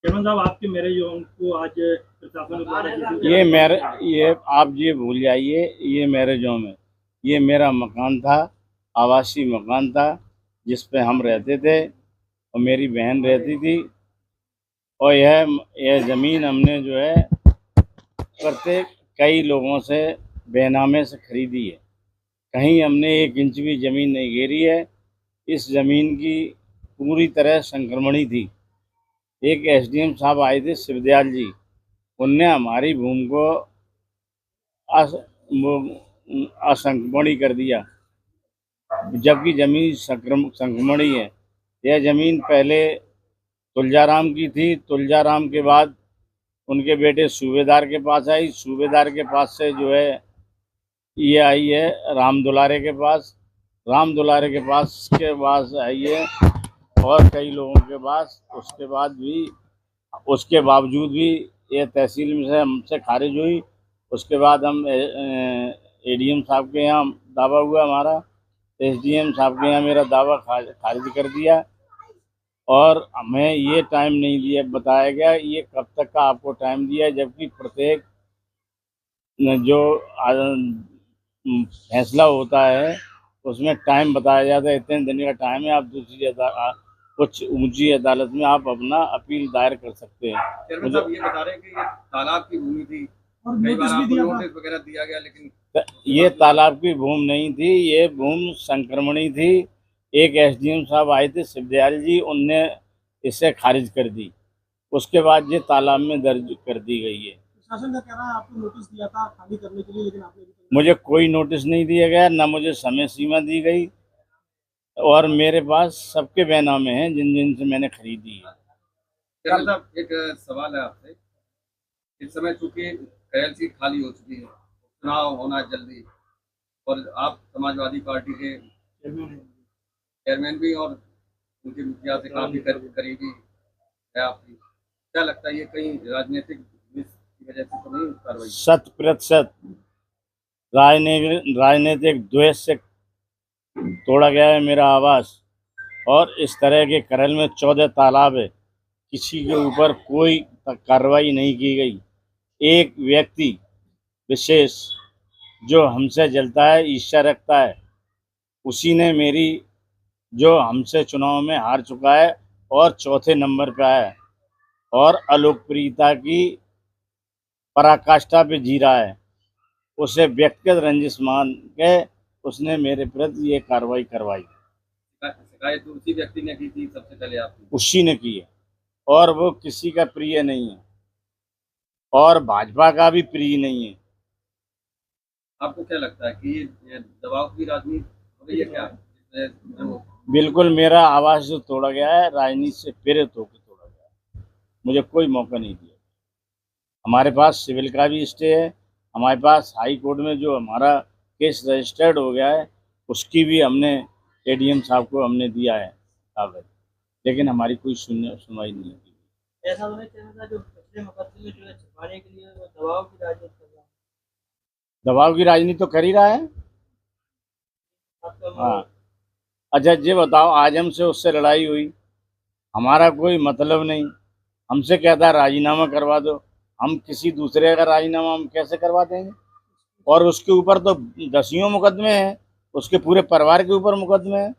Chairman साहब, आपके marriage home को आज प्रशासन द्वारा ये आप ये भूल जाइए, ये मैरिज होम है। ये मेरा मकान था, आवासीय मकान था, जिस पे हम रहते थे और मेरी बहन रहती थी। और यह ज़मीन हमने जो है प्रत्येक कई लोगों से बेनामे से खरीदी है। कहीं हमने 1 इंच भी ज़मीन नहीं घेरी है। इस ज़मीन की पूरी तरह संक्रमणी थी। एक एसडीएम साहब आए थे, शिवदयाल जी, उनने हमारी भूमि को असंक्रमणी कर दिया, जबकि जमीन संक्रमणी है। यह जमीन पहले तुलजाराम की थी। तुलजाराम के बाद उनके बेटे सूबेदार के पास आई। सूबेदार के पास से जो है ये आई है राम दुलारे के पास। राम दुलारे के पास आई है और कई लोगों के पास। उसके बावजूद भी ये तहसील में से हमसे खारिज हुई। उसके बाद हम एडीएम साहब के यहाँ दावा हुआ हमारा। एसडीएम साहब के यहाँ मेरा दावा खारिज कर दिया और हमें ये टाइम नहीं दिया, बताया गया ये कब तक का आपको टाइम दिया है, जबकि प्रत्येक जो फैसला होता है उसमें टाइम बताया जाता है, इतने दिन का टाइम है। आप दूसरी कुछ ऊंची अदालत में आप अपना अपील दायर कर सकते हैं। चेयरमैन साहब ये बता रहे हैं कि ये तालाब की भूमि थी और कई बार आपको नोटिस वगैरह दिया गया, लेकिन ये तालाब की भूमि नहीं थी, ये भूमि संक्रमणी थी। एक एसडीएम साहब आए थे शिवदयाल जी, उनने इसे खारिज कर दी। उसके बाद ये तालाब में दर्ज कर दी गई है। प्रशासन का कह रहा है आपको नोटिस दिया था खाली करने के लिए, लेकिन आपने मुझे कोई नोटिस नहीं दिया गया, ना मुझे समय सीमा दी गई। और मेरे पास सबके बैनामे हैं जिन जिन से मैंने खरीदी है। चेयरमैन साहब एक सवाल है आपसे। इस समय चूंकि कयल सीट खाली हो चुकी है, चुनाव होना है जल्दी, और आप समाजवादी पार्टी के चेयरमैन भी और उनके मुखिया से काफी करीबी है आपकी, क्या लगता है ये कहीं राजनीतिक की वजह से तो नहीं कार्रवाई? 100% राजनीतिक द्वेष से तोड़ा गया है मेरा आवास। और इस तरह के करल में 14 तालाब है, किसी के ऊपर कोई कार्रवाई नहीं की गई। एक व्यक्ति विशेष जो हमसे जलता है, ईर्ष्या रखता है, उसी ने मेरी, जो हमसे चुनाव में हार चुका है और चौथे नंबर पे आया है और अलोकप्रियता की पराकाष्ठा पे जी रहा है, उसे व्यक्तिगत रंजिश मान के उसने मेरे प्रति ये कार्रवाई करवाई। शिकायत तो उसी व्यक्ति ने की थी सबसे पहले, आपने? उसी ने की है और वो किसी का प्रिय नहीं है और भाजपा का भी प्रिय नहीं है। आपको क्या लगता है कि ये दबाव की राजनीति हो गई है क्या? बिल्कुल, मेरा आवाज जो तोड़ा गया है राजनीति से प्रेरित होकर तोड़ा गया है। मुझे कोई मौका नहीं दिया। हमारे पास सिविल का भी स्टे है, हमारे पास हाई कोर्ट में जो हमारा केस रजिस्टर्ड हो गया है उसकी भी हमने एडीएम साहब को हमने दिया है कागज, लेकिन हमारी कोई सुनवाई नहीं होती। ऐसा होना चाहिए जो पिछले मुकदमे जो है छुपाने के लिए दबाव की राजनीति कर रहा है। दबाव की राजनीति तो कर ही रहा है। हाँ, अच्छा ये बताओ, आज हमसे उससे लड़ाई हुई, हमारा कोई मतलब नहीं, हमसे कहता है राजीनामा करवा दो। हम किसी दूसरे का राजीनामा हम कैसे करवा देंगे? और उसके ऊपर तो 10 मुकदमे हैं, उसके पूरे परिवार के ऊपर मुकदमे हैं।